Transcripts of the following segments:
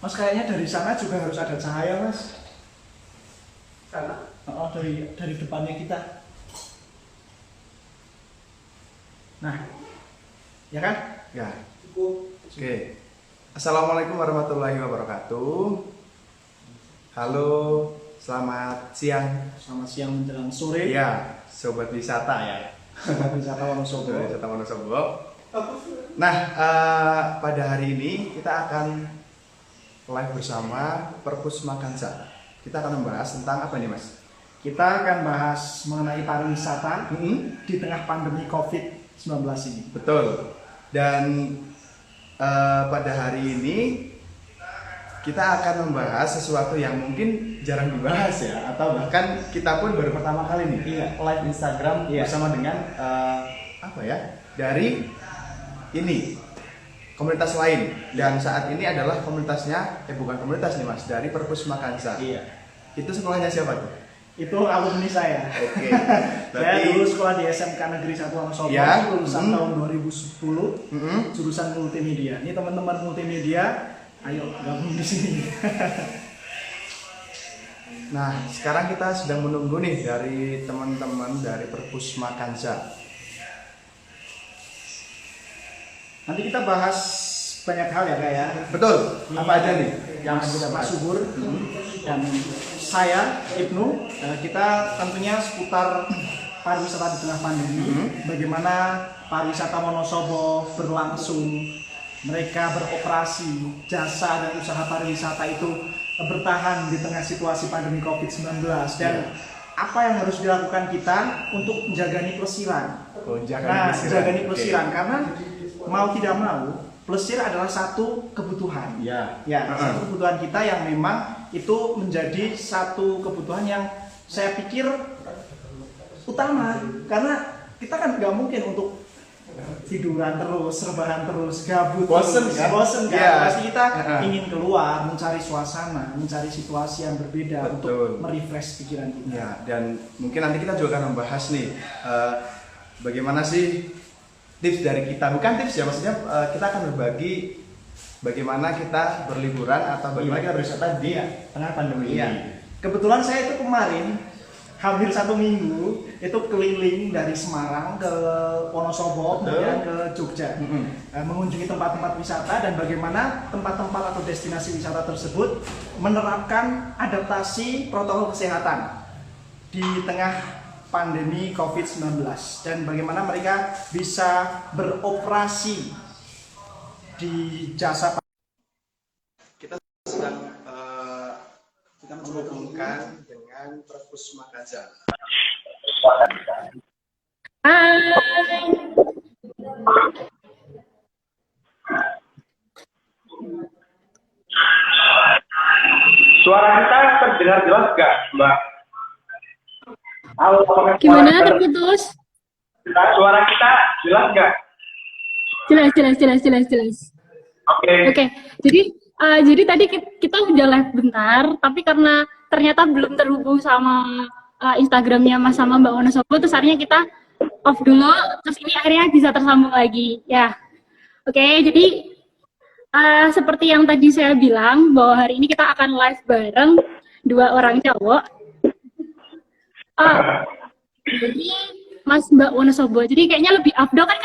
Mas kayaknya dari sana juga harus ada cahaya, Mas. Sana. Oh, dari depannya kita. Nah, ya kan? Ya. Cukup. Oke. Assalamualaikum warahmatullahi wabarakatuh. Halo, selamat siang. Selamat siang menjelang sore. Ya, sobat wisata ya. Wisata Wonosobo. Sobat wisata Wonosobo. Nah, pada hari ini kita akan live bersama Perpus Makansa. Kita akan membahas tentang apa nih, Mas? Kita akan bahas mengenai pariwisata di tengah pandemi COVID-19 ini. Betul. Dan pada hari ini kita akan membahas sesuatu yang mungkin jarang dibahas ya, atau bahkan kita pun baru pertama kali nih live Instagram bersama dengan apa ya, dari ini komunitas lain, dan saat ini adalah komunitasnya bukan komunitas nih Mas, dari Perpus Makansa. Iya. Itu sekolahnya siapa tuh? Itu alumni saya. Oke. Saya dulu sekolah di SMK Negeri 1 Wonosobo, Ya. lulusan tahun 2010, jurusan multimedia. Ini teman-teman multimedia, ayo gabung di sini. Nah, sekarang kita sedang menunggu nih dari teman-teman dari Perpus Makansa. Nanti kita bahas banyak hal ya, Kak ya. Betul. Apa aja nih yang Mas kita bahas? Subur dan saya Ibnu, kita tentunya seputar pariwisata di tengah pandemi, bagaimana pariwisata Wonosobo berlangsung, mereka beroperasi, jasa dan usaha pariwisata itu bertahan di tengah situasi pandemi COVID-19, dan apa yang harus dilakukan kita untuk menjaga pelesiran. Jaga pelesiran, karena mau tidak mau plesir adalah satu kebutuhan. Satu kebutuhan kita yang memang itu menjadi satu kebutuhan yang saya pikir utama, karena kita kan nggak mungkin untuk tiduran terus, rebahan terus, gabut, Bosen terus. kan? Bosen kan? Iya. Pasti kita ingin keluar, mencari suasana, mencari situasi yang berbeda. Betul. Untuk merefresh pikiran kita. Ya, dan mungkin nanti kita juga akan membahas nih bagaimana sih tips dari kita, bukan tips ya, maksudnya kita akan berbagi bagaimana kita berliburan atau bagaimana kita berwisata di tengah pandemi Iya. ini. Kebetulan saya itu kemarin hampir 1 minggu itu keliling dari Semarang ke Wonosobo, kemudian ke Jogja, mengunjungi tempat-tempat wisata dan bagaimana tempat-tempat atau destinasi wisata tersebut menerapkan adaptasi protokol kesehatan di tengah pandemi COVID-19, dan bagaimana mereka bisa beroperasi di jasa. Kita sedang kita menghubungkan dengan Perpus Makansa. Hai. Suara kita terdengar jelas nggak, Mbak? Halo, apakah Gimana terputus? suara kita jelas nggak? Jelas. Oke. Oke. Jadi tadi kita udah live bentar, tapi karena ternyata belum terhubung sama Instagramnya Mas sama Mbak Wonosobo, terus akhirnya kita off dulu, terus ini akhirnya bisa tersambung lagi. Ya. Oke, jadi seperti yang tadi saya bilang bahwa hari ini kita akan live bareng 2 orang cowok. Jadi Mas Mbak Wonosobo, jadi kayaknya lebih afdol kan,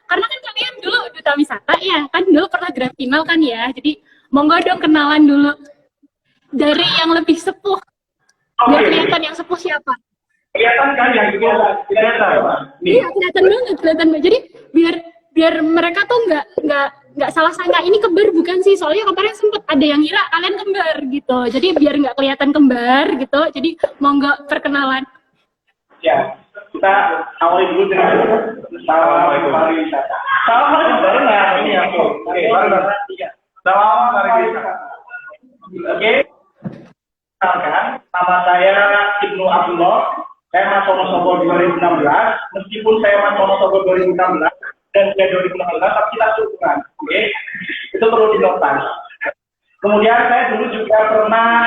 karena kan kalian dulu duta wisata ya, kan dulu pernah grand final kan ya, jadi monggo dong kenalan dulu dari yang lebih sepuh, biar kelihatan yang sepuh siapa. Kelihatan kan yang kelihatan. Iya, kelihatan banget. Jadi biar mereka tuh nggak salah sangka ini kembar bukan sih, soalnya kemarin sempet ada yang ngira kalian kembar gitu, jadi biar nggak kelihatan kembar gitu, jadi monggo perkenalan. Ya, kita awali dulu dengan salam pariwisata. Salam bareng ya, ini ya. Oke, bareng. Salam pariwisata. Oke. Kenalkan, nama saya Ibnu Abdullah. Saya Mas Wonosobo 2016. Meskipun saya Mas Wonosobo 2016 dan saya 2016, tapi kita seumuran. Oke, itu perlu dinotas. Kemudian saya dulu juga pernah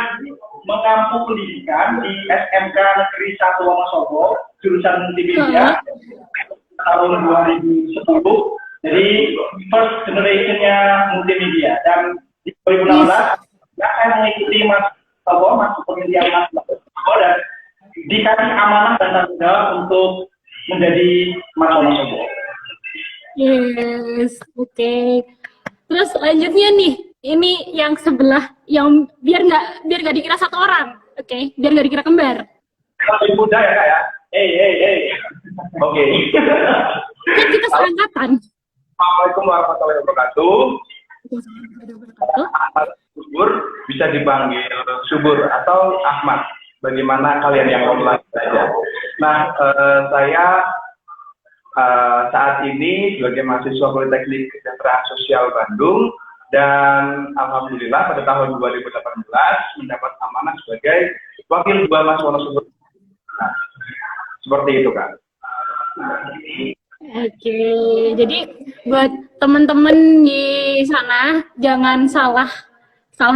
mengampu pendidikan di SMK Negeri 1 Wonosobo, jurusan multimedia, tahun 2010. Jadi first generation-nya multimedia, dan di 2016 Ya, saya mengikuti Mas Tobo, Mas pemilihan Mas Tobo, dan dikasih amanah dan tanggung jawab untuk menjadi Mas Wonosobo. Yes, oke. Terus selanjutnya nih, ini yang sebelah, yang biar nggak dikira satu orang, oke? Biar nggak dikira kembar. Lebih muda ya kak ya? Oke. Kan kita seangkatan. Assalamualaikum warahmatullahi wabarakatuh. Ahmad Subur bisa dipanggil Subur atau Ahmad. Bagaimana kalian yang online saja. Nah, saya saat ini sebagai mahasiswa Politeknik Kesejahteraan Sosial Bandung, dan alhamdulillah pada tahun 2018 mendapat amanah sebagai wakil 2 Mas Wonosobo. Nah, seperti itu kan. Oke, jadi buat teman-teman di sana jangan salah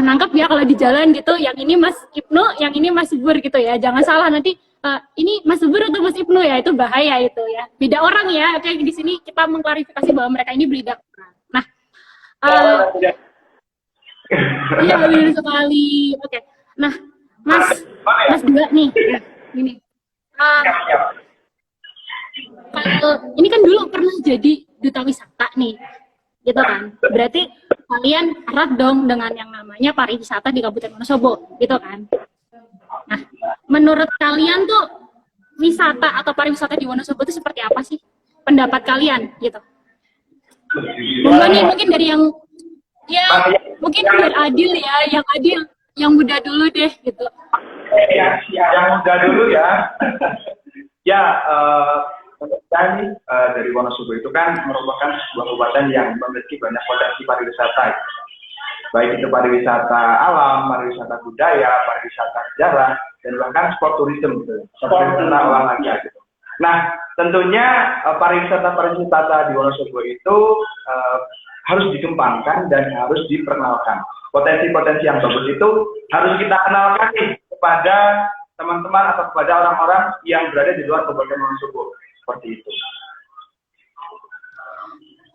nangkap ya kalau di jalan gitu, yang ini Mas Ibnu, yang ini Mas Subur gitu ya. Jangan salah nanti ini Mas Subur atau Mas Ibnu ya, itu bahaya itu ya. Beda orang ya. Oke, di sini kita mengklarifikasi bahwa mereka ini beda orang. Nah, iya benar sekali. Oke. Nah, Mas Dua nih. Ya, ini. Ini kan dulu pernah jadi duta wisata nih, gitu kan? Berarti kalian erat dong dengan yang namanya pariwisata di Kabupaten Wonosobo, gitu kan? Nah, menurut kalian tuh wisata atau pariwisata di Wonosobo itu seperti apa sih? Pendapat kalian, gitu? Mungkin dari yang, ya mungkin biar adil ya, yang muda dulu deh, gitu. Yang muda dulu ya. Ya, dan dari Wonosobo itu kan merupakan sebuah kabupaten yang memiliki banyak potensi pariwisata, baik itu pariwisata alam, pariwisata budaya, pariwisata sejarah, dan bahkan sport tourism gitu, pariwisata olahraga gitu. Nah, tentunya pariwisata di Wonosobo itu harus dikembangkan dan harus diperkenalkan. Potensi-potensi yang bagus itu harus kita kenalkan nih kepada teman-teman atau kepada orang-orang yang berada di luar Kabupaten Wonosobo. Seperti itu.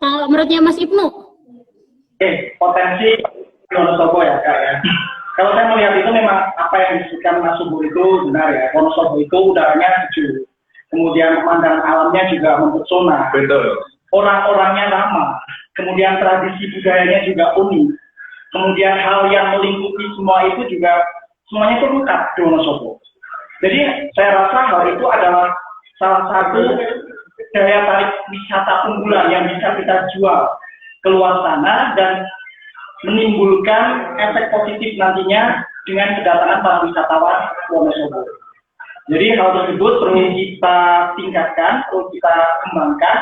Kalau menurutnya Mas Ibnu? Potensi Wonosobo ya kak ya. Kalau saya melihat itu memang apa yang disebutkan Mas Subur itu benar ya. Wonosobo itu udaranya sejuk. Kemudian pemandangan alamnya juga mempesona. Betul. Orang-orangnya ramah. Kemudian tradisi budayanya juga unik. Kemudian hal yang melingkupi semua itu juga semuanya itu lengkap di Wonosobo. Jadi saya rasa hal itu adalah salah satu daya tarik wisata unggulan yang bisa kita jual keluar sana dan menimbulkan efek positif nantinya dengan kedatangan para wisatawan Wonosobo. Jadi hal tersebut perlu kita tingkatkan, perlu kita kembangkan,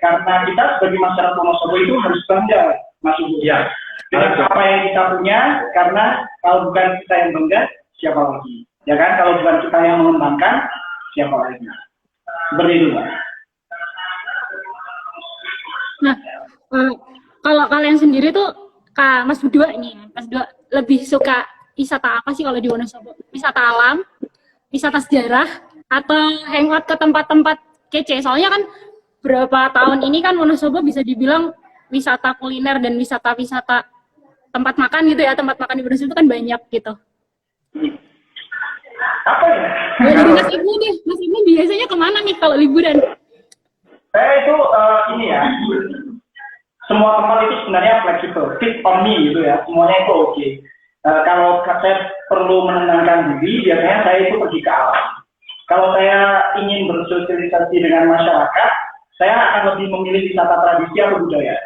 karena kita sebagai masyarakat Wonosobo itu harus bangga, Mas Subur. Ya. Dengan apa yang kita punya, karena kalau bukan kita yang bangga, siapa lagi? Ya kan, kalau bukan kita yang mengembangkan, siapa lagi? Seperti itu, Pak. Nah, kalau kalian sendiri tuh, Kak Mas Dua ini, Mas Dua lebih suka wisata apa sih kalau di Wonosobo? Wisata alam, wisata sejarah, atau hangout ke tempat-tempat kece? Soalnya kan berapa tahun ini kan Wonosobo bisa dibilang wisata kuliner dan wisata-wisata tempat makan gitu ya, tempat makan di Wonosobo itu kan banyak gitu. Apa ya? Jadi Mas Ibnu deh, Mas Ibnu biasanya kemana nih kalau liburan? Saya itu ini ya, semua tempat itu sebenarnya fleksibel, fit on me gitu ya, semuanya itu oke. Kalau saya perlu menenangkan diri, biasanya saya itu pergi ke alam. Kalau saya ingin bersosialisasi dengan masyarakat, saya akan lebih memilih wisata tradisi atau budaya.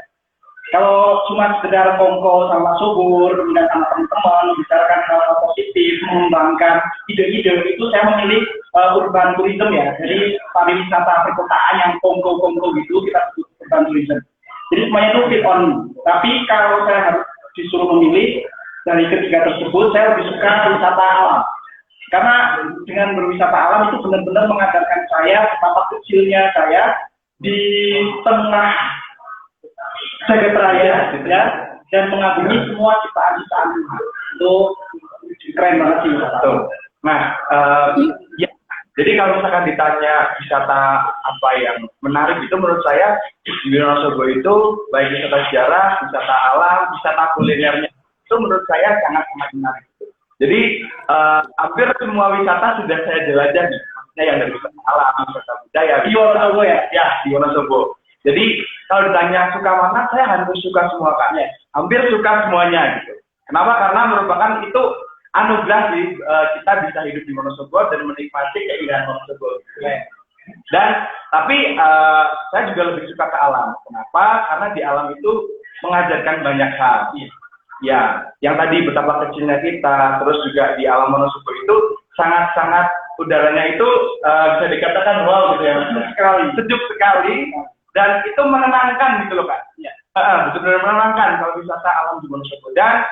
Kalau cuma sekedar kongko sama Subur, kemudian sama teman-teman, membicarakan hal-hal positif, mengembangkan ide-ide, itu saya memilih urban tourism ya. Jadi pariwisata perkotaan yang kongko-kongko gitu, kita sebut urban tourism. Jadi semuanya itu fit on. Tapi kalau saya harus disuruh memilih dari ketiga tersebut, saya lebih suka wisata alam. Karena dengan berwisata alam itu benar-benar mengajarkan saya betapa kecilnya saya di tengah jagat raya ya, dan mengagumi semua ciptaan-ciptaan itu keren banget sih. Nah, ya, jadi kalau misalkan ditanya wisata apa yang menarik, itu menurut saya di Wonosobo itu baik wisata sejarah, wisata alam, wisata kulinernya itu menurut saya sangat-sangat menarik. Jadi hampir semua wisata sudah saya jelajahi, maksudnya yang dari wisata alam, wisata budaya. Di Wonosobo ya? Ya, di Wonosobo. Jadi kalau ditanya suka mana, saya harus suka semua kan. Hampir suka semuanya gitu. Kenapa? Karena merupakan itu anugerah sih kita bisa hidup di Wonosobo dan menikmati keindahan Wonosobo. Dan tapi saya juga lebih suka ke alam. Kenapa? Karena di alam itu mengajarkan banyak hal. Ya, yang tadi betapa kecilnya kita, terus juga di alam Wonosobo itu sangat-sangat udaranya itu bisa dikatakan wow gitu ya, sejuk sekali dan itu menenangkan gitu loh Kak. Ya. Betul-betul menenangkan kalau wisata alam di Wonosobo dan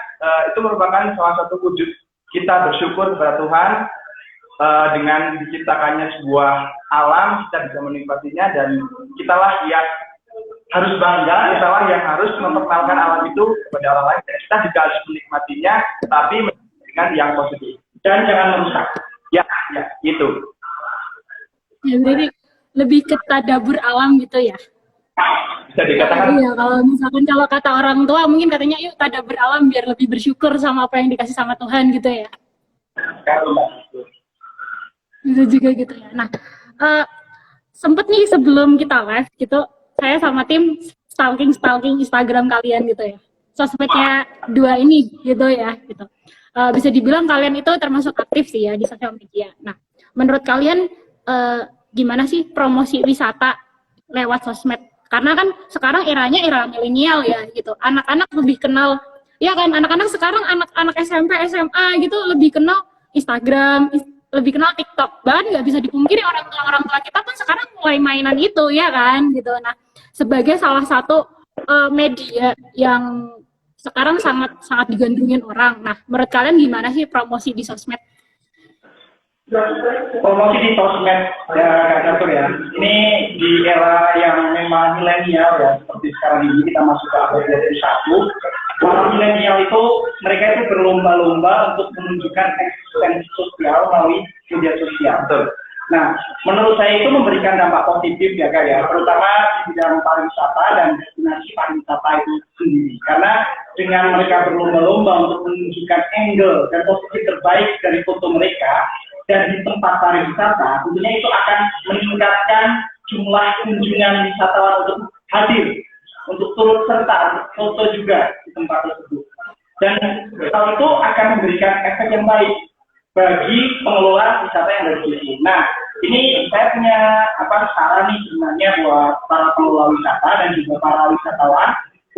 itu merupakan salah satu wujud kita bersyukur kepada Tuhan dengan diciptakannya sebuah alam, kita bisa menikmatinya dan kitalah yang harus bangga, kitalah yang harus memperkenalkan alam itu kepada orang lain dan kita juga harus menikmatinya tapi dengan yang positif dan jangan merusak. Ya, itu. Ya, jadi lebih ke tadabur alam gitu ya. Bisa dikatakan. Iya, kalau misalkan kalau kata orang tua mungkin katanya yuk tadabur alam biar lebih bersyukur sama apa yang dikasih sama Tuhan gitu ya. Bisa juga gitu ya. Nah, sempet nih sebelum kita live gitu, saya sama tim stalking Instagram kalian gitu ya. Sosmednya dua ini gitu ya, gitu. Bisa dibilang kalian itu termasuk aktif sih ya di sosial media. Nah, menurut kalian gimana sih promosi wisata lewat sosmed? Karena kan sekarang eranya era milenial ya gitu. Anak-anak lebih kenal, ya kan anak-anak sekarang anak-anak SMP, SMA gitu lebih kenal Instagram, lebih kenal TikTok. Bahkan nggak bisa dipungkiri orang tua kita pun sekarang mulai mainan itu ya kan gitu. Nah, sebagai salah satu media yang sekarang sangat digandrungin orang. Nah, menurut kalian gimana sih promosi di sosmed? Promosi di sosmed ya Kak Catur ya. Ini di era yang memang milenial ya, seperti sekarang ini kita masuk ke abad 21. Para milenial itu mereka itu berlomba-lomba untuk menunjukkan eksistensi sosial melalui media sosial. Betul. Nah, menurut saya itu memberikan dampak positif ya Kak ya, terutama di bidang pariwisata dan destinasi pariwisata itu sendiri. Karena dengan mereka berlomba-lomba untuk menunjukkan angle dan posisi terbaik dari foto mereka dan di tempat pariwisata, tentunya itu akan meningkatkan jumlah kunjungan wisatawan untuk hadir, untuk turut serta foto juga di tempat tersebut. Dan hal itu akan memberikan efek yang baik bagi pengelola wisata yang ada di sini. Nah, ini saya punya saran nih sebenarnya buat para pengelola wisata dan juga para wisatawan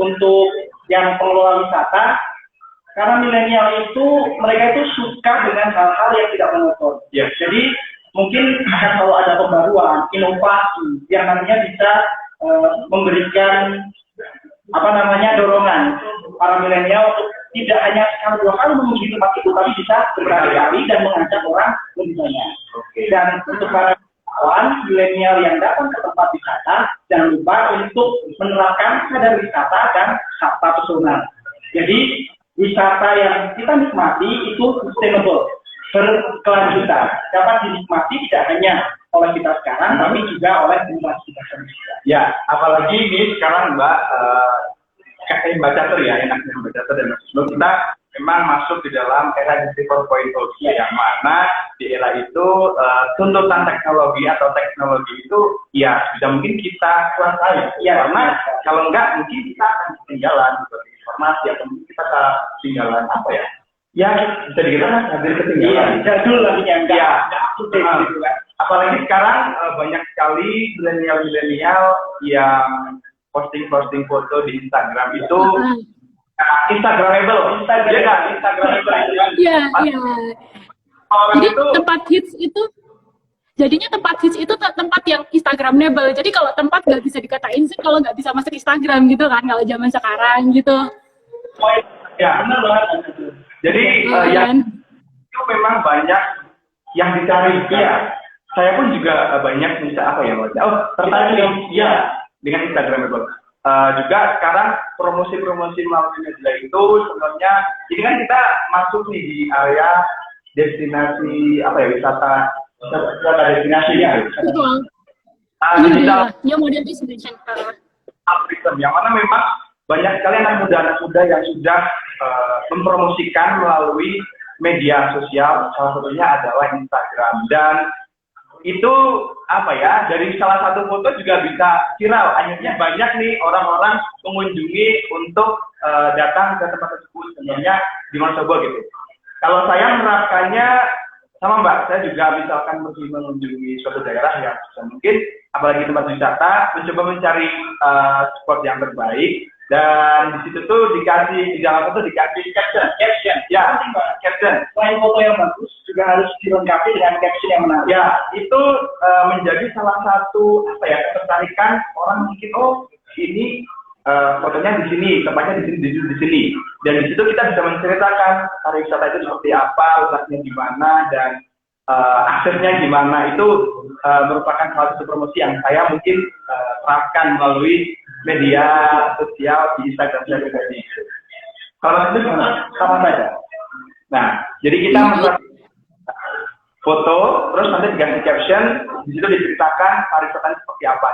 untuk yang pengelola wisata, karena milenial itu mereka itu suka dengan hal-hal yang tidak monoton. Ya. Jadi mungkin akan selalu ada pembaruan, inovasi yang nantinya bisa memberikan dorongan para milenial untuk tidak hanya sekali dua kali mengunjungi tempat itu, tapi bisa berkali-kali dan mengajak orang lebih banyak. Dan untuk para wisatawan milenial yang datang ke tempat wisata, jangan lupa untuk menerapkan sadar wisata dan sabta pesona. Jadi wisata yang kita nikmati itu sustainable, berkelanjutan, dapat dinikmati tidak hanya oleh kita sekarang, tapi juga oleh generasi kita selanjutnya. Ya, apalagi ini sekarang Mbak Catur ya, enaknya Mbak Catur dan Mas Islo, kita memang masuk di dalam era Industri 4.0 yang mana di era itu tuntutan teknologi atau teknologi itu ya bisa mungkin kita kuasai ya, karena kalau enggak mungkin kita akan ketinggalan seperti informasi atau mungkin kita ketinggalan ya bisa dikatakan hampir ketinggalan jadul lagi yang enggak update gitu kan. Apalagi sekarang banyak sekali milenial yang posting foto di Instagram itu Instagramable. Iya. Jadi tempat hits itu jadinya tempat yang Instagramable. Jadi kalau tempat nggak bisa dikatain sih kalau nggak bisa masuk Instagram gitu kan kalau zaman sekarang gitu. Ya benar banget. Jadi yang itu memang banyak yang dicari. Iya. Saya pun juga banyak tertarik dengan Instagramable. Juga sekarang promosi melalui media itu sebenarnya ini kan kita masuk nih di area destinasi wisata destinasi ya. Betul. Digital New model destination. yang mana memang banyak sekali anak muda yang sudah mempromosikan melalui media sosial, salah satunya adalah Instagram. Dan itu dari salah satu foto juga bisa viral. Akhirnya banyak nih orang-orang mengunjungi untuk datang ke tempat tersebut, sebenarnya di Wonosobo gitu. Kalau saya menerapkannya sama Mbak, saya juga misalkan pergi mengunjungi suatu daerah yang mungkin apalagi tempat wisata, mencoba mencari spot yang terbaik, dan di situ tuh di dalam foto dikasih caption, ya, caption. Selain foto yang bagus, juga harus dilengkapi dengan caption yang menarik. Ya, itu menjadi salah satu ketertarikan orang mungkin, oh ini fotonya di sini, tempatnya di sini. Dan di situ kita bisa menceritakan pariwisata itu seperti apa, letaknya di mana, dan aksesnya gimana. Itu merupakan salah satu promosi yang saya mungkin terapkan melalui media sosial di Instagram saya pribadi. Kalau itu sama saja. Nah, jadi kita membuat foto, terus nanti diganti caption, di situ diceritakan pariwisata seperti apa.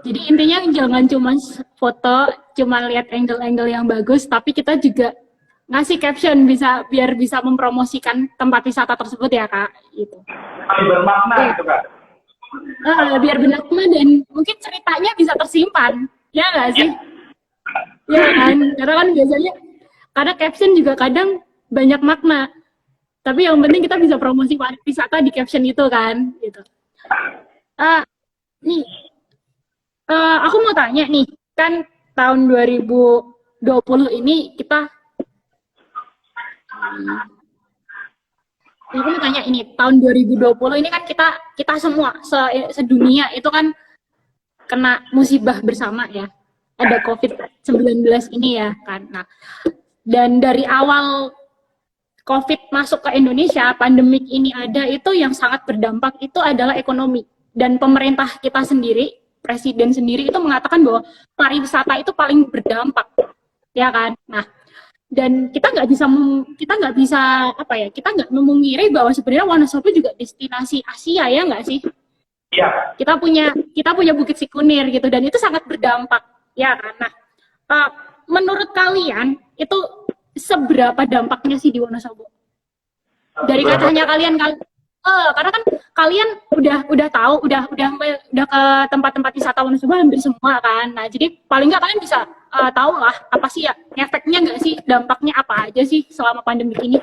Jadi intinya jangan cuma foto, cuma lihat angle-angle yang bagus, tapi kita juga ngasih caption biar bisa mempromosikan tempat wisata tersebut ya Kak. Gitu. Lebih bermakna gitu Kak. Biar bermakna dan mungkin ceritanya bisa tersimpan, ya nggak sih? Ya kan, karena kan biasanya karena caption juga kadang banyak makna, tapi yang penting kita bisa promosi wisata di caption itu kan, gitu. Nih, aku mau tanya nih, kan tahun 2020 ini aku mau tanya ini, tahun 2020 ini kan kita semua sedunia itu kan kena musibah bersama ya. Ada COVID-19 ini ya kan. Nah, dan dari awal COVID masuk ke Indonesia, pandemik ini ada, itu yang sangat berdampak itu adalah ekonomi. Dan pemerintah kita sendiri, presiden sendiri itu mengatakan bahwa pariwisata itu paling berdampak. Ya kan? Nah, dan kita nggak memungkiri bahwa sebenarnya Wonosobo juga destinasi Asia ya nggak sih? Iya. Kita punya Bukit Sikunir gitu, dan itu sangat berdampak ya kan. Nah, menurut kalian itu seberapa dampaknya sih di Wonosobo? Dari katanya kalian karena kan kalian udah tahu, udah ke tempat-tempat wisata Wonosobo hampir semua kan. Nah, jadi paling nggak kalian bisa tahu lah apa sih ya efeknya, nggak sih, dampaknya apa aja sih selama pandemi ini?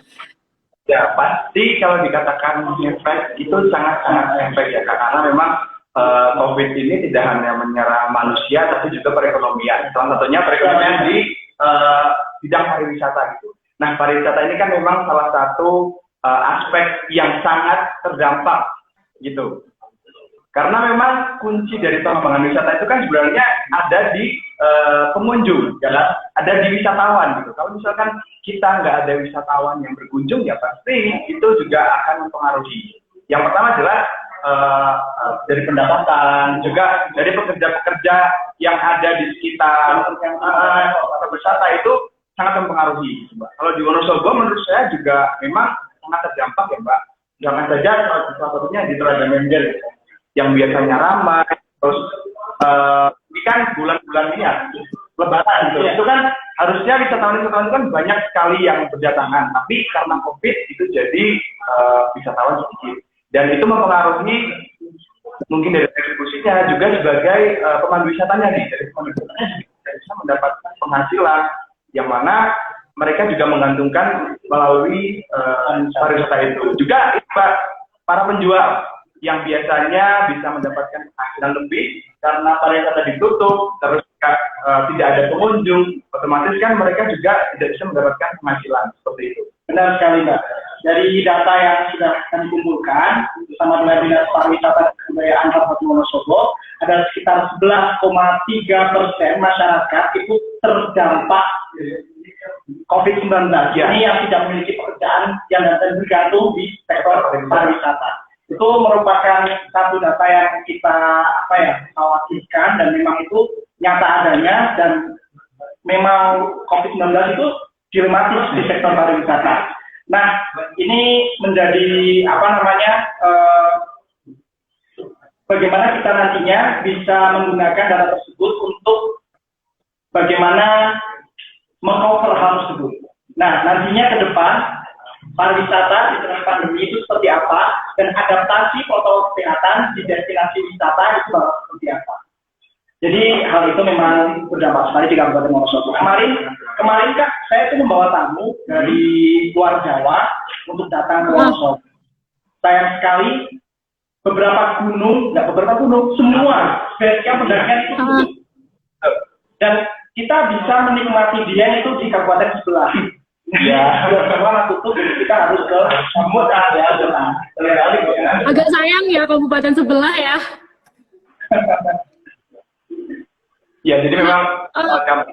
Ya pasti kalau dikatakan efek itu sangat efek ya Kak, karena memang COVID ini tidak hanya menyerang manusia tapi juga perekonomian. Salah satunya perekonomian di bidang pariwisata gitu. Nah, pariwisata ini kan memang salah satu aspek yang sangat terdampak gitu. Karena memang kunci dari pengembangan wisata itu kan sebenarnya ada di pengunjung, ya, ada di wisatawan gitu. Kalau misalkan kita nggak ada wisatawan yang berkunjung, ya pasti itu juga akan mempengaruhi. Yang pertama jelas dari pendapatan, juga dari pekerja-pekerja yang ada di sekitar wisata itu sangat mempengaruhi, Mbak. Kalau di Wonosobo menurut saya juga memang sangat terdampak ya Mbak. Jangan saja salah satunya di Telaga Mendel yang biasanya ramai, terus ini kan bulan-bulan ini ya, Lebaran gitu. Itu kan harusnya wisatawan itu kan banyak sekali yang berdatangan, tapi karena COVID itu jadi wisatawan sedikit. Dan itu mempengaruhi mungkin dari distribusinya, juga sebagai pemandu wisatanya nih. Dari pemandu wisatanya juga bisa mendapatkan penghasilan, yang mana mereka juga menggantungkan melalui pariwisata itu. Juga para penjual yang biasanya bisa mendapatkan penghasilan lebih karena pariwisata ditutup, terus tidak ada pengunjung, otomatis kan mereka juga tidak bisa mendapatkan penghasilan seperti itu. Benar sekali Mbak. Dari data yang sudah kami kumpulkan bersama dengan Dinas Pariwisata dan Kebudayaan Kabupaten Wonosobo, ada sekitar 11,3% masyarakat itu terdampak COVID-19. Ya. Ini yang tidak memiliki pekerjaan yang bergantung di sektor pariwisata. Itu merupakan satu data yang kita khawatirkan, dan memang itu nyata adanya, dan memang COVID-19 itu dilematis di sektor pariwisata. Nah, ini menjadi bagaimana kita nantinya bisa menggunakan data tersebut untuk bagaimana meng-cover hal tersebut. Nah, nantinya ke depan pariwisata di tengah pandemi itu seperti apa dan adaptasi protokol kesehatan di destinasi wisata itu bakal seperti apa. Jadi hal itu memang berdampak sekali di Kabupaten Wonosobo. Kemarin Kak, saya itu membawa tamu dari luar Jawa untuk datang ke Wonosobo. Sayang sekali beberapa gunung, semua basecamp pendakian itu tutup. Dan kita bisa menikmati dia itu di kabupaten sebelah. Ya, semua tutup, kita harus ke Sumut ada. Agak sayang ya kabupaten sebelah ya. Ya, jadi memang kami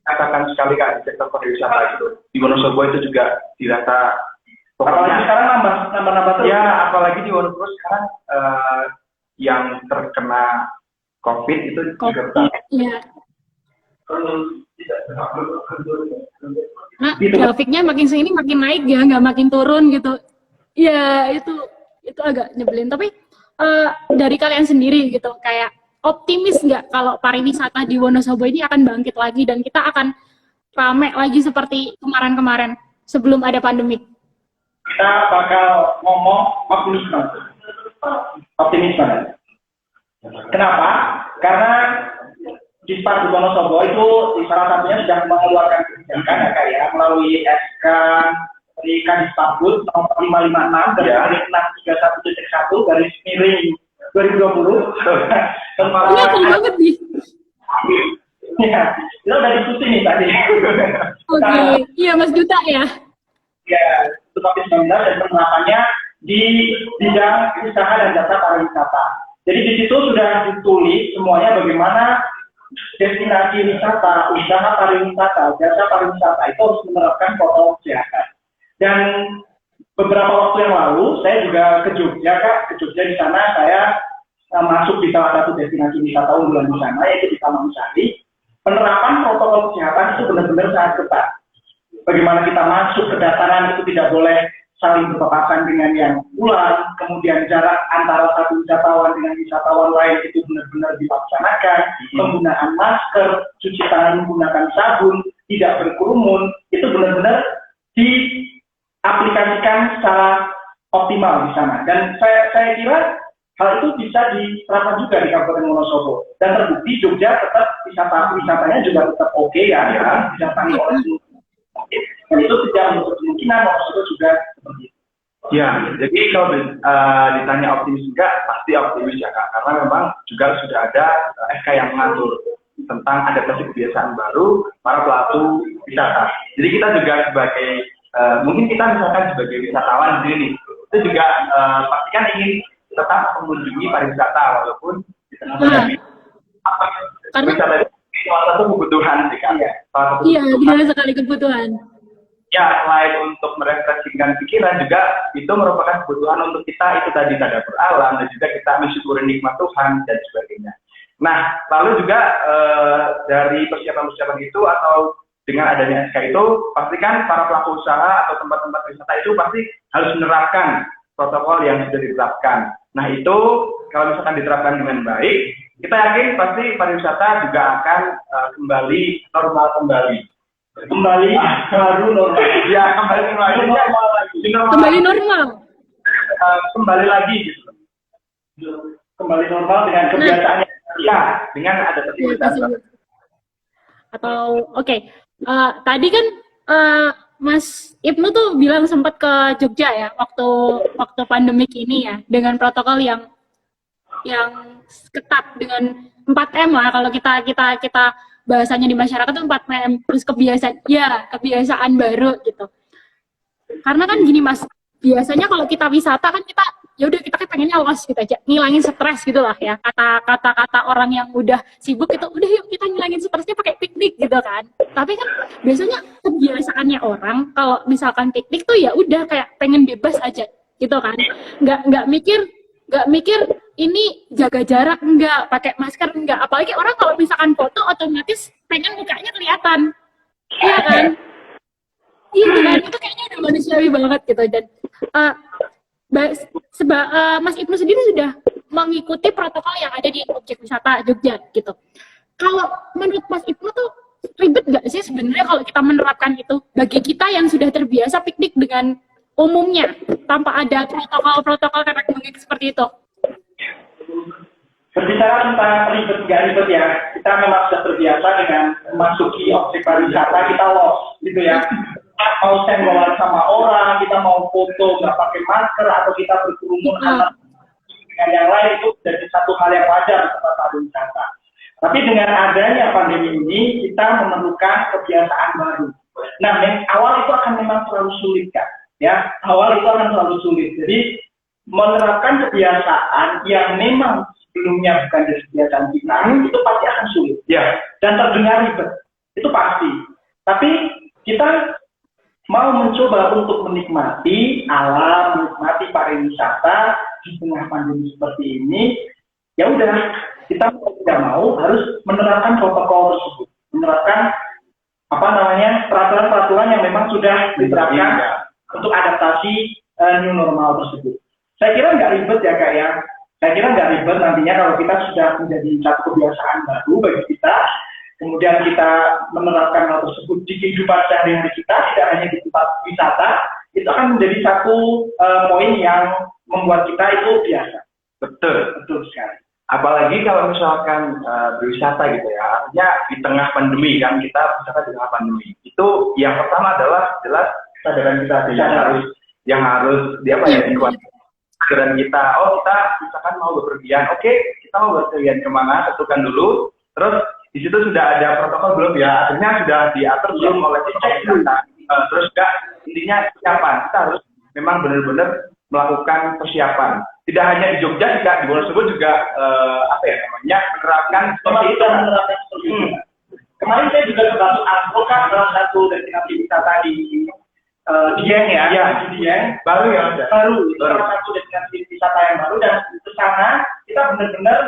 katakan sekali Kak, di sektor pariwisata itu di Wonosobo itu juga dirasa Apalagi sekarang nambah terus. Ya, apalagi di Wonosobo sekarang yang terkena COVID itu juga besar. Iya. Nah, grafiknya makin sini makin naik ya, nggak makin turun gitu. Ya, itu agak nyebelin. Tapi dari kalian sendiri gitu, kayak optimis nggak kalau pariwisata di Wonosobo ini akan bangkit lagi dan kita akan rame lagi seperti kemarin-kemarin sebelum ada pandemi? Kita bakal ngomong optimis banget. Kenapa? Karena di Spardu Wonosobo itu salah satunya sudah mengeluarkan kebijakan ya kayak melalui SK dari Kadispardu nomor 556 dari 631.1 garis miring 2020 tentang Ini aku banget nih. ya, kita udah diskusi nih tadi. Oke, iya Mas Duta ya. Ya, untuk COVID-19 dan penerapannya di bidang usaha dan jasa pariwisata. Jadi di situ sudah ditulis semuanya bagaimana destinasi wisata, usaha pariwisata, jasa pariwisata itu harus menerapkan protokol kesehatan. Dan beberapa waktu yang lalu saya juga ke Jogja, Kak. Ke Jogja di sana saya masuk di salah satu destinasi wisata unggulan di sana, yaitu di Taman Sari. Penerapan protokol kesehatan itu benar-benar sangat ketat. Bagaimana kita masuk ke dataran itu tidak boleh saling berpapasan dengan yang pulang, kemudian jarak antara satu wisatawan dengan wisatawan lain itu benar-benar dilaksanakan, penggunaan masker, cuci tangan menggunakan sabun, tidak berkerumun, itu benar-benar diaplikasikan secara optimal di sana. Dan saya kira hal itu bisa diterapkan juga di Kabupaten Wonosobo. Dan terbukti Jogja tetap wisatanya juga tetap oke ya, didatangi oleh seluruh. Dan itu tidak menutup kemungkinan Wonosobo juga seperti itu. Ya, jadi kalau ditanya optimis enggak, pasti optimis ya Kak, karena memang juga sudah ada SK yang mengatur tentang adaptasi kebiasaan baru para pelaku wisata. Jadi kita juga sebagai mungkin kita misalkan sebagai wisatawan di sini, itu juga pasti kan ingin tetap mengunjungi pariwisata walaupun di tengah pandemi. Karena Wisata itu salah satu kebutuhan sih Kak. iya, benar sekali kebutuhan. Ya, selain untuk merefleksikan pikiran juga itu merupakan kebutuhan untuk kita itu tadi tadabbur alam dan juga kita mensyukuri nikmat Tuhan dan sebagainya. Nah, lalu juga dari persiapan-persiapan itu atau dengan adanya SK itu pastikan para pelaku usaha atau tempat-tempat wisata itu pasti harus menerapkan protokol yang sudah ditetapkan. Nah, itu kalau misalkan diterapkan dengan baik, kita yakin pasti pariwisata juga akan kembali normal kembali. Kembali baru normal. Ya, kembali normal lagi. Kembali normal. Kembali lagi gitu. Kembali normal dengan kebiasaannya. Ya, dengan ada kebiasaan. Atau oke. Tadi kan Mas Ibnu tuh bilang sempat ke Jogja ya waktu pandemik ini ya, dengan protokol yang ketat dengan 4M lah kalau kita bahasanya di masyarakat itu 4M, terus kebiasaan baru gitu. Karena kan gini Mas, biasanya kalau kita wisata kan kita ya udah kita kan pengennya los gitu aja, ngilangin stres gitu lah ya. Kata orang yang udah sibuk itu udah yuk kita ngilangin stresnya pakai piknik gitu kan. Tapi kan biasanya kebiasaannya orang kalau misalkan piknik tuh ya udah kayak pengen bebas aja gitu kan. Nggak mikir ini jaga jarak enggak, pakai masker enggak. Apalagi orang kalau misalkan foto otomatis pengen mukanya kelihatan. Iya kan? Iya kan? Itu kayaknya udah manusiawi banget gitu. Dan Mas Ibnu sendiri sudah mengikuti protokol yang ada di objek wisata Jogja gitu. Kalau menurut Mas Ibnu tuh ribet nggak sih sebenarnya kalau kita menerapkan itu bagi kita yang sudah terbiasa piknik dengan umumnya tanpa ada protokol-protokol teknologi seperti itu? Berbicara tentang ribet nggak ribet ya, kita memang sudah terbiasa dengan memasuki objek pariwisata, kita lost gitu ya. Mau senggolan sama orang, kita mau foto nggak pakai masker, atau kita berkerumun antar dengan yang lain, itu jadi satu hal yang wajar di tempat pariwisata. Tapi dengan adanya pandemi ini, kita memerlukan kebiasaan baru. Nah, yang awal itu akan memang terlalu sulit kan, ya. Awal itu akan terlalu sulit. Jadi menerapkan kebiasaan yang memang sebelumnya bukan dari kebiasaan kita, itu pasti akan sulit, ya. Dan terdengar ribet, itu pasti. Tapi kita mau mencoba untuk menikmati alam, menikmati pariwisata di tengah pandemi seperti ini, ya udah, kita mau tidak mau harus menerapkan protokol tersebut, menerapkan peraturan-peraturan yang memang sudah diterapkan untuk adaptasi new normal tersebut. Saya kira nggak ribet ya Kak ya. Saya kira nggak ribet nantinya kalau kita sudah menjadi satu kebiasaan baru bagi kita, kemudian kita menerapkan hal tersebut di kehidupan sehari-hari kita, tidak hanya di tempat wisata, itu akan menjadi satu poin yang membuat kita itu biasa. Betul sekali. Apalagi kalau misalkan berwisata gitu ya, artinya di tengah pandemi kan, kita wisata di tengah pandemi. Itu yang pertama adalah jelas kesadaran kita yang harus kesadaran kita. Oh, kita misalkan mau bepergian, oke, kita mau bepergian kemana, tentukan dulu. Terus di situ sudah ada protokol belum ya? Akhirnya sudah diatur belum oleh pemerintah. Terus juga intinya persiapan. Kita harus memang benar-benar melakukan persiapan. Tidak hanya di Jogja, juga di Wonosobo juga menerapkan seperti itu. Kemarin saya juga terbantu advokat salah satu destinasi wisata di Dieng ya, di Dieng. Baru salah satu destinasi wisata yang baru, dan di sana kita benar-benar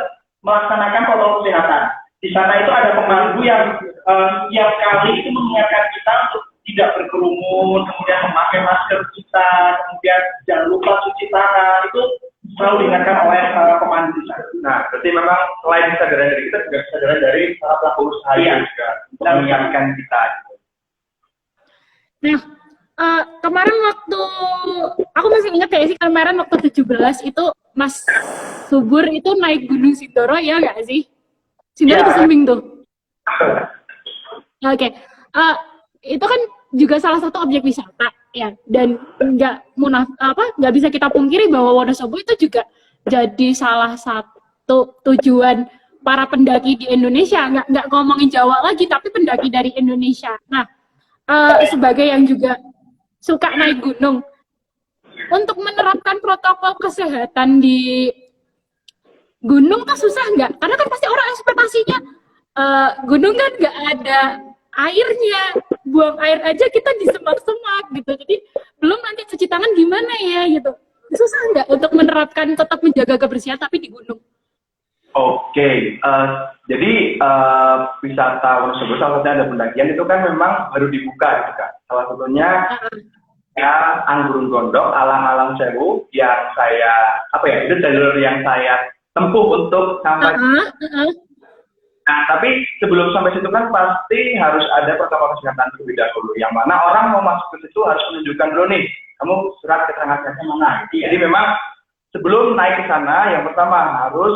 melaksanakan protokol kesehatan. Di sana itu ada pemandu yang setiap kali itu mengingatkan kita untuk tidak berkerumun, kemudian memakai masker kita, kemudian jangan lupa cuci tangan, itu selalu diingatkan oleh pemandu di sana. Nah, berarti memang selain kesadaran dari kita, juga kesadaran dari para pelaku usaha juga untuk mengingatkan kita. Nah, kemarin waktu aku masih ingat kayak sih, kemarin waktu 17 itu Mas Subur itu naik Gunung Sindoro, ya nggak sih? Sindoro ke Sumbing tuh. Oke. Itu kan juga salah satu objek wisata ya, dan nggak bisa kita pungkiri bahwa Wonosobo itu juga jadi salah satu tujuan para pendaki di Indonesia. Nggak ngomongin Jawa lagi, tapi pendaki dari Indonesia. Nah, sebagai yang juga suka naik gunung, untuk menerapkan protokol kesehatan di gunung tuh susah nggak? Karena kan pasti orang ekspektasinya gunung kan nggak ada airnya, buang air aja kita di semak-semak gitu. Jadi belum nanti cuci tangan gimana ya gitu. Susah nggak untuk menerapkan tetap menjaga kebersihan tapi di gunung? Oke, jadi wisata Wonosobo salah satunya ada pendakian itu kan memang baru dibuka gitu kan. Salah satunya ya Anggurung Gondok, Alang-Alang Sewu yang saya itu jalur yang saya tempuh untuk sampai. Nah, tapi sebelum sampai situ kan pasti harus ada protokol kesehatan terlebih dahulu. Yang mana orang mau masuk ke situ harus menunjukkan dulu nih, kamu surat keterangan sehatnya mana. Jadi memang sebelum naik ke sana, yang pertama harus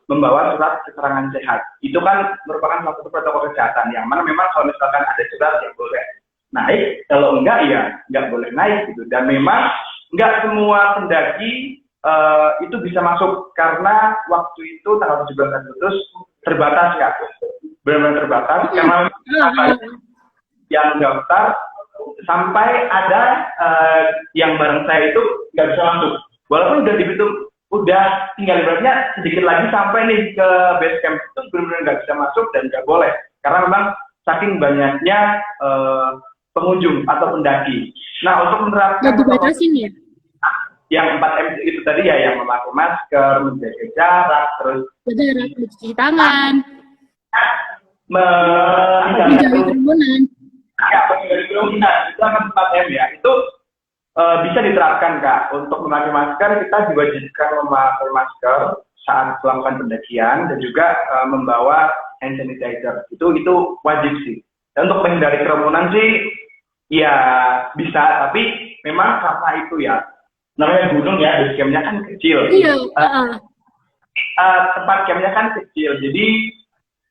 membawa surat keterangan sehat. Itu kan merupakan salah satu protokol kesehatan. Yang mana memang kalau misalkan ada surat yang boleh naik, kalau enggak ya enggak boleh naik gitu. Dan memang enggak semua pendaki itu bisa masuk karena waktu itu tanggal 17 Agustus terbatas ya, benar-benar terbatas karena yang daftar sampai ada yang bareng saya itu nggak bisa masuk, walaupun udah dihitung udah tinggal ibaratnya sedikit lagi sampai nih ke base camp, itu benar-benar nggak bisa masuk dan nggak boleh karena memang saking banyaknya pengunjung atau pendaki. Nah, untuk menerapkan ya? Yang 4M itu tadi ya, yang memakai masker, menjaga jarak, terus mencuci tangan, menjauhi kerumunan. Ya, menjauhi kerumunan itu akan 4M ya. Itu bisa diterapkan Kak. Untuk memakai masker, kita diwajibkan memakai masker saat melakukan pendakian dan juga membawa hand sanitizer. Itu wajib sih. Dan untuk menghindari kerumunan sih ya bisa, tapi memang karena itu ya namanya gunung ya, base campnya kan kecil. Iya. Tempat campnya kan kecil, jadi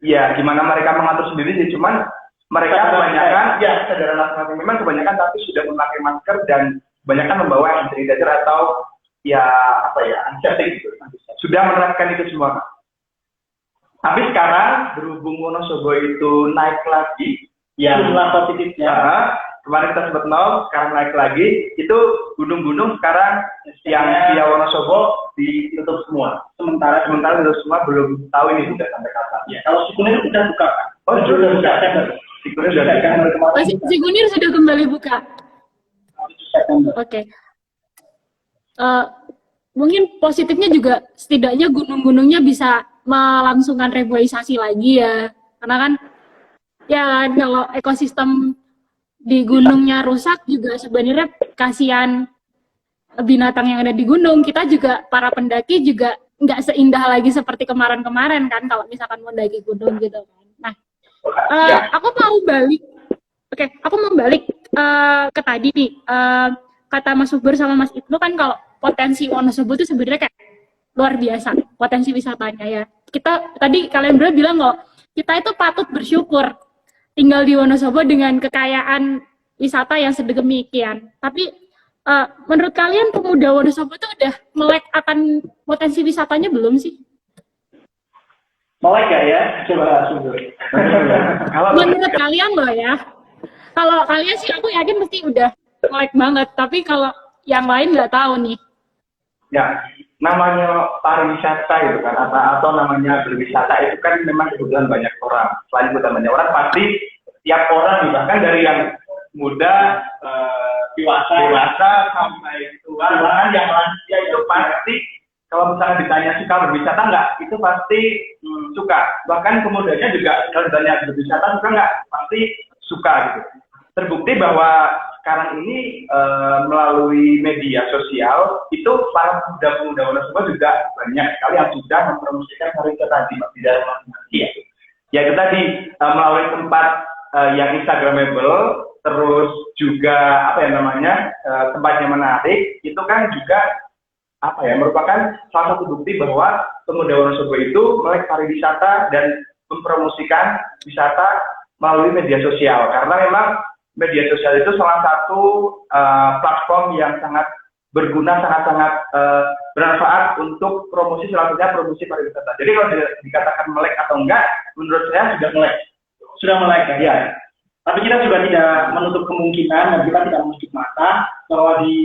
ya gimana mereka mengatur sendiri sih, cuman mereka kebanyakan ya kesadaran masing-masing memang kebanyakan tapi sudah memakai masker dan kebanyakan membawa hand sanitizer atau ya apa ya antiseptik gitu. Sudah menerapkan itu semua. Tapi sekarang berhubung Wonosobo itu naik lagi, ya jumlah positifnya. Kemarin kita sempat 0, sekarang naik lagi. Itu gunung-gunung sekarang yang di Wonosobo ditutup semua. Sementara ditutup semua, belum tahu ini sudah sampai kapan. Ya, kalau Sikunir sudah buka kan? Oh, sudah buka. Sikunir sudah buka. Sikunir sudah kembali buka. 7 September. Oke. Mungkin positifnya juga setidaknya gunung-gunungnya bisa melangsungkan reboisasi lagi ya. Karena kan ya kalau ekosistem di gunungnya rusak juga sebenarnya kasihan binatang yang ada di gunung. Kita juga para pendaki juga nggak seindah lagi seperti kemarin-kemarin kan kalau misalkan mendaki gunung gitu kan. Nah, aku mau balik. Oke, aku mau balik ke tadi nih. Kata Mas Subur sama Mas Ibnu kan kalau potensi Wonosobo itu sebenarnya kayak luar biasa potensi wisatanya ya. Kita tadi kalian berdua bilang kok kita itu patut bersyukur tinggal di Wonosobo dengan kekayaan wisata yang sedemikian. Tapi menurut kalian pemuda Wonosobo itu udah melek akan potensi wisatanya belum sih? Melek ya? Coba Subur. Menurut kalian loh ya. Kalau kalian sih aku yakin mesti udah melek banget. Tapi kalau yang lain nggak tahu nih. Ya, namanya pariwisata gitu kan, atau namanya berwisata itu kan memang kebutuhan banyak orang. Selain kebutuhan banyak orang, pasti tiap orang nih, bahkan dari yang muda, dewasa sampai tua, bahkan yang lansia itu pasti kalau misalnya ditanya suka berwisata nggak, itu pasti suka. Bahkan pemudanya juga kalau ditanya berwisata suka nggak, pasti suka gitu. Terbukti bahwa sekarang ini melalui media sosial itu para pemuda-pemuda Wonosobo juga banyak sekali yang sudah mempromosikan pariwisata di dalam masjid. Ya itu tadi melalui tempat yang instagramable, terus juga apa ya namanya tempatnya menarik, itu kan juga apa ya merupakan salah satu bukti bahwa pemuda Wonosobo itu melek pariwisata dan mempromosikan wisata melalui media sosial, karena memang media sosial itu salah satu platform yang sangat berguna, sangat-sangat bermanfaat untuk promosi, salah satunya promosi pariwisata. Jadi kalau dikatakan melek atau enggak, menurut saya sudah melek. Sudah melek ya. Tapi kita juga tidak menutup kemungkinan dan kita tidak menutup mata bahwa di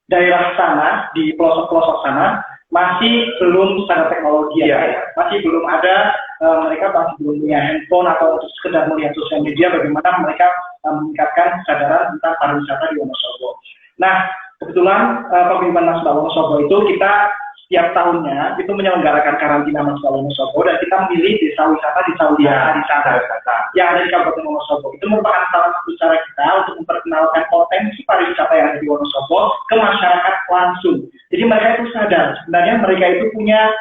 daerah sana, di pelosok-pelosok sana, masih belum standar teknologi ya. Masih belum ada, mereka masih belum punya handphone atau untuk sekedar melihat sosial media bagaimana mereka meningkatkan kesadaran tentang pariwisata di Wonosobo. Nah, kebetulan Paguyuban Mahasiswa Wonosobo itu kita setiap tahunnya itu menyelenggarakan karantina Mahasiswa Wonosobo dan kita memilih desa wisata di wisata yang ada di Kabupaten Wonosobo. Itu merupakan salah satu cara kita untuk memperkenalkan potensi pariwisata yang ada di Wonosobo ke masyarakat langsung. Jadi mereka itu sadar sebenarnya mereka itu punya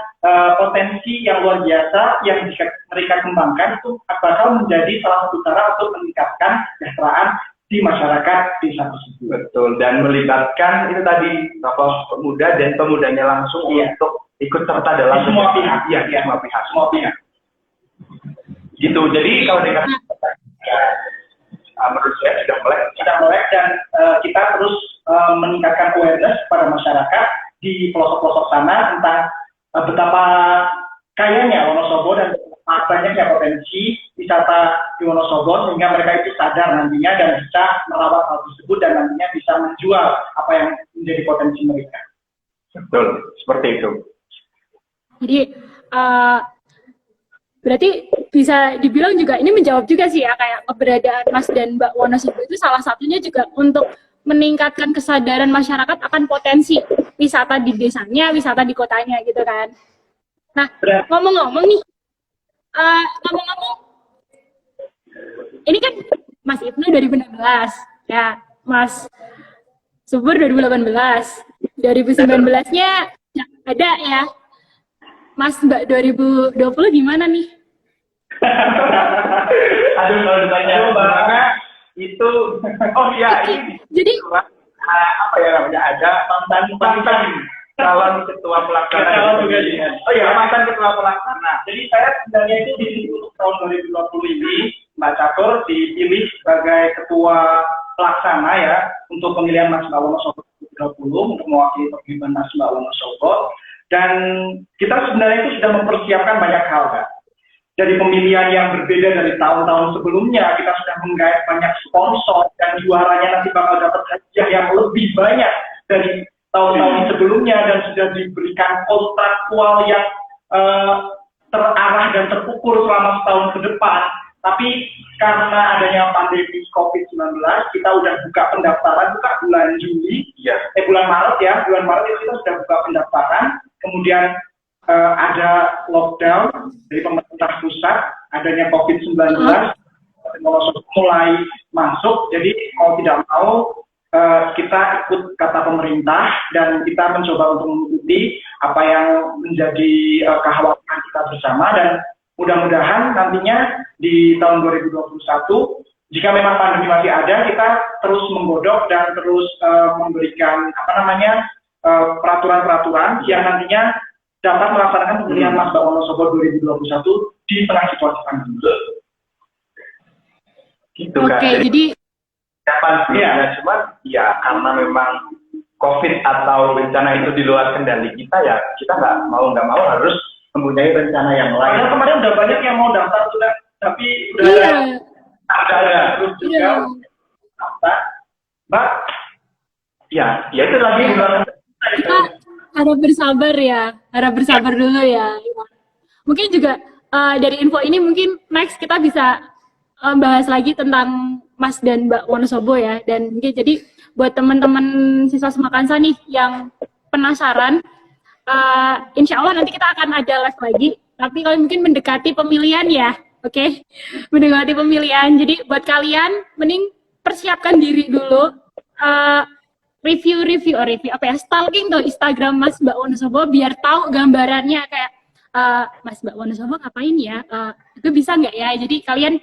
potensi yang luar biasa yang bisa mereka kembangkan, itu bakal menjadi salah satu cara untuk meningkatkan kesejahteraan di masyarakat desa tersebut. Betul, dan melibatkan itu tadi tokoh pemuda dan pemudanya langsung untuk ikut serta dalam semua pihak. Semua pihak. Gitu. Jadi kalau dikatakan menurut saya sudah melek dan kita terus meningkatkan awareness pada masyarakat di pelosok-pelosok sana tentang betapa kayanya Wonosobo dan banyaknya potensi wisata di Wonosobo sehingga mereka itu sadar nantinya dan bisa merawat hal tersebut dan nantinya bisa menjual apa yang menjadi potensi mereka. Betul, seperti itu. Jadi berarti bisa dibilang juga ini menjawab juga sih ya kayak keberadaan Mas dan Mbak Wonosobo itu salah satunya juga untuk meningkatkan kesadaran masyarakat akan potensi wisata di desanya, wisata di kotanya gitu kan. Nah, ngomong-ngomong nih, ini kan Mas Ibnu 2016, ya Mas Subur 2018, 2019-nya ada ya. Mas Mbak 2020 gimana nih? Aduh, kalau ditanya gimana itu, oh ya ini Jadi apa ya namanya, ada mantan calon ketua pelaksana juga sih. oh ya, mantan ketua pelaksana. Jadi saya sebenarnya itu di sini untuk tahun 2020 ini, Mbak Catur dipilih sebagai ketua pelaksana ya untuk pemilihan Mas Mbak Wonosobo 2020 untuk mewakili pemilihan Mas Mbak Wonosobo. Dan kita sebenarnya itu sudah mempersiapkan banyak hal, Kak. Dari pemilihan yang berbeda dari tahun-tahun sebelumnya, kita sudah menggait banyak sponsor dan juaranya nanti bakal dapat hadiah yang lebih banyak dari tahun-tahun sebelumnya dan sudah diberikan kontraktual yang terarah dan terukur selama setahun ke depan. Tapi karena adanya pandemi COVID-19, kita udah buka pendaftaran, buka bulan Juli, bulan Maret ya, bulan Maret itu kita sudah buka pendaftaran, kemudian ada lockdown dari pemerintah pusat, adanya COVID-19, mulai masuk, jadi mau tidak mau kita ikut kata pemerintah dan kita mencoba untuk mengikuti apa yang menjadi kekhawatiran kita bersama, dan mudah-mudahan nantinya di tahun 2021 jika memang pandemi masih ada, kita terus menggodok dan terus memberikan peraturan-peraturan yang nantinya dapat melaksanakan pemilihan Mas Mbak Wonosobo 2021 di tengah situasi pandemi. Gitu oke, kan. jadi Kapan sih? Ya, cuman ya karena memang COVID atau bencana itu di luar kendali kita, ya kita nggak mau harus mempunyai rencana yang lain. Padahal kemarin udah banyak yang mau daftar sudah, tapi udah iya, ada terus juga iya. daftar. Mbak, Ya itu lagi di luar Kita harap bersabar dulu ya. Mungkin juga dari info ini mungkin next kita bisa bahas lagi tentang Mas dan Mbak Wonosobo ya. Dan mungkin jadi buat teman-teman siswa Semakansa nih yang penasaran, insya Allah nanti kita akan ada live lagi. Tapi kalau mungkin mendekati pemilihan ya, oke? Mendekati pemilihan. Jadi buat kalian mending persiapkan diri dulu. Review stalking tuh Instagram Mas Mbak Wonosobo biar tahu gambarannya kayak Mas Mbak Wonosobo ngapain ya, itu bisa nggak ya, jadi kalian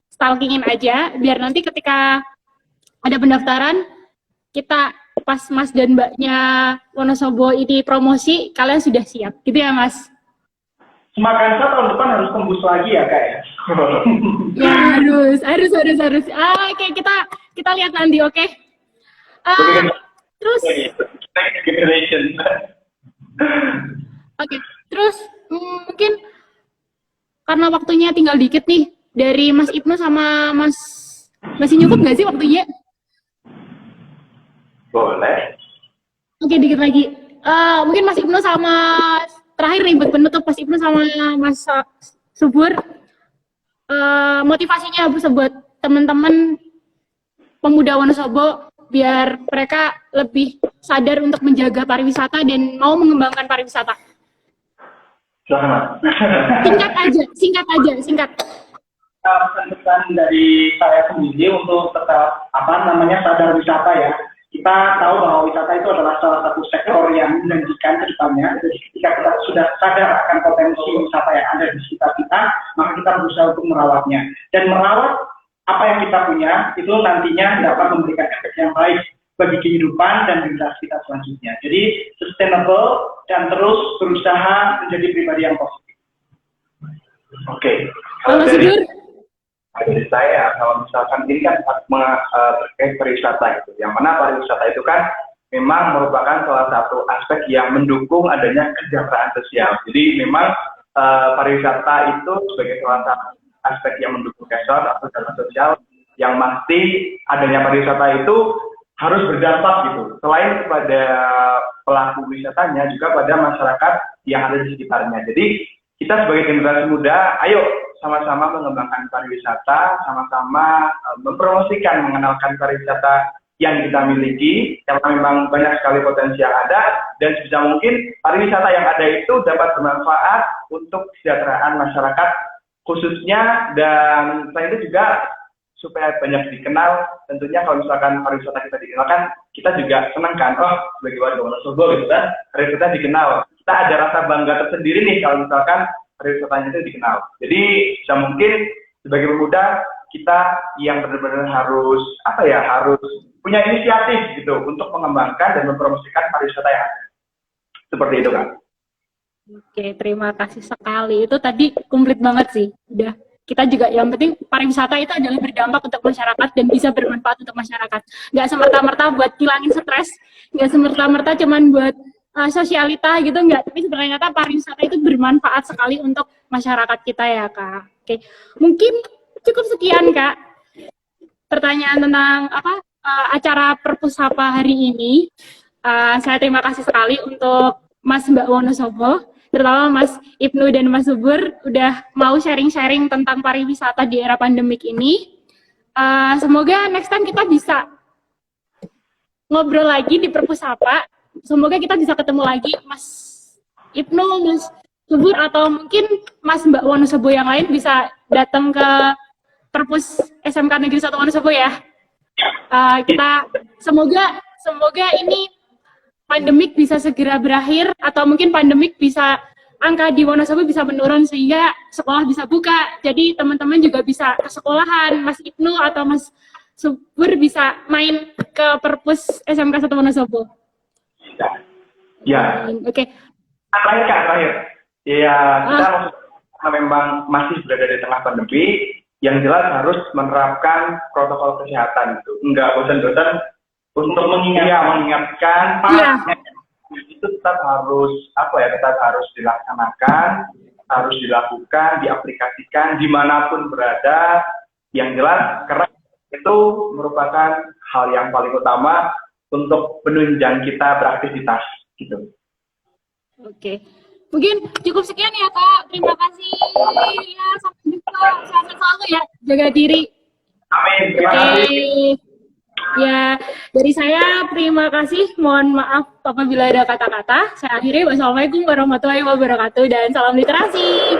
stalkingin aja biar nanti ketika ada pendaftaran kita pas Mas dan Mbaknya Wonosobo ini promosi kalian sudah siap gitu ya Mas. Semakansa tahun depan harus tembus lagi ya Kak ya. Ya harus. Oke, kita lihat nanti, oke. Terus next generation. Oke, terus mungkin karena waktunya tinggal dikit nih, dari Mas Ibnu sama Mas, masih cukup nggak sih waktunya? Boleh. Oke, dikit lagi. Mungkin Mas Ibnu sama terakhir nih buat penutup, Mas Ibnu sama Mas Subur, motivasinya buat teman-teman pemuda Wonosobo biar mereka lebih sadar untuk menjaga pariwisata dan mau mengembangkan pariwisata. Selamat. Singkat. Pesan dari saya sendiri untuk tetap sadar wisata ya. Kita tahu bahwa wisata itu adalah salah satu sektor yang menjanjikan ke depannya. Jadi ketika kita sudah sadar akan potensi wisata yang ada di sekitar kita, maka kita berusaha untuk merawatnya. Dan merawat apa yang kita punya itu nantinya dapat memberikan efek yang baik bagi kehidupan dan generasi kita selanjutnya. Jadi sustainable dan terus berusaha menjadi pribadi yang positif. Oke. Kalau dari saya, kalau misalkan ini kan terkait pariwisata gitu, yang mana pariwisata itu kan memang merupakan salah satu aspek yang mendukung adanya kesejahteraan sosial. Jadi memang pariwisata itu sebagai salah satu aspek yang mendukung kesejahteraan sosial, yang pasti adanya pariwisata itu harus berdampak gitu. Selain kepada pelaku wisatanya, juga pada masyarakat yang ada di sekitarnya. Jadi kita sebagai generasi muda, ayo sama-sama mengembangkan pariwisata, sama-sama mempromosikan, mengenalkan pariwisata yang kita miliki, karena memang banyak sekali potensi yang ada, dan sebisa mungkin pariwisata yang ada itu dapat bermanfaat untuk kesejahteraan masyarakat khususnya, dan selain itu juga supaya banyak dikenal. Tentunya kalau misalkan pariwisata kita dikenalkan, kita juga senang kan, sebagai warga Wonosobo gitu kan, pariwisata dikenal. Kita ada rasa bangga tersendiri nih kalau misalkan pariwisatanya itu dikenal. Jadi bisa mungkin sebagai pemuda kita yang benar-benar harus harus punya inisiatif gitu untuk mengembangkan dan mempromosikan pariwisata yang ada. Seperti itu kan. Oke, terima kasih sekali. Itu tadi komplit banget sih. Udah, kita juga yang penting pariwisata itu adalah berdampak untuk masyarakat dan bisa bermanfaat untuk masyarakat. Nggak semerta-merta buat hilangin stres, nggak semerta-merta cuman buat sosialita gitu, nggak. Tapi sebenarnya pariwisata itu bermanfaat sekali untuk masyarakat kita ya, Kak. Oke, mungkin cukup sekian, Kak. Pertanyaan tentang acara Perpusapa hari ini. Saya terima kasih sekali untuk Mas Mbak Wonosobo, terutama Mas Ibnu dan Mas Subur udah mau sharing-sharing tentang pariwisata di era pandemik ini. Semoga next time kita bisa ngobrol lagi di Perpusapa. Semoga kita bisa ketemu lagi Mas Ibnu, Mas Subur, atau mungkin Mas Mbak Wonosobo yang lain bisa datang ke Perpus SMK Negeri 1 Wonosobo ya. Kita semoga ini pandemik bisa segera berakhir, atau mungkin pandemik bisa angka di Wonosobo bisa menurun sehingga sekolah bisa buka. Jadi teman-teman juga bisa ke sekolahan, Mas Ibnu atau Mas Subur bisa main ke Perpus SMK 1 Wonosobo. Ya. Oke. Terakhir. Ya, kita memang masih berada di tengah pandemi, yang jelas harus menerapkan protokol kesehatan itu. Enggak bosan-bosan untuk mengingatkan itu tetap harus tetap harus dilaksanakan, harus dilakukan, diaplikasikan dimanapun berada. Yang jelas karena itu merupakan hal yang paling utama untuk penunjang kita beraktivitas gitu. Oke. Mungkin cukup sekian ya, Kak. Terima kasih. Ya, sampai jumpa. Sehat selalu ya. Jaga diri. Amin. Terima kasih. Ya, dari saya terima kasih. Mohon maaf apabila ada kata-kata. Saya akhiri. Wassalamualaikum warahmatullahi wabarakatuh dan salam literasi.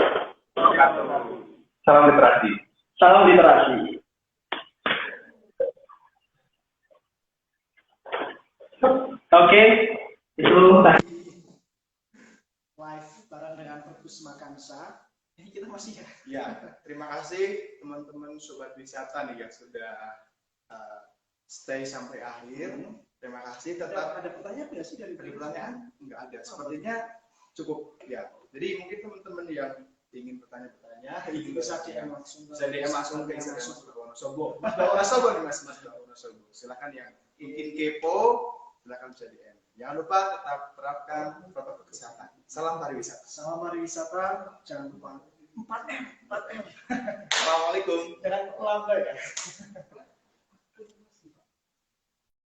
Salam literasi. Salam literasi. Oke, itu Live bareng dengan Perpus Makansa. Ini kita masih ya. Ya, terima kasih teman-teman sobat wisata nih yang sudah stay sampai akhir. Terima kasih. Tetap Ada pertanyaan nggak sih dari pertanyaan? Enggak ada. Sepertinya cukup ya. Jadi mungkin teman-teman yang ingin bertanya-tanya bisa DM langsung. Bisa DM langsung ke Instagram Wonosobo. Mas Wonosobo nih Mas Wonosobo. Silakan yang ingin kepo, silakan bisa DM. Jangan lupa tetap terapkan protokol kesehatan. Salam pariwisata. Salam pariwisata, jangan lupa 4M. Assalamualaikum. Jangan lambai ya.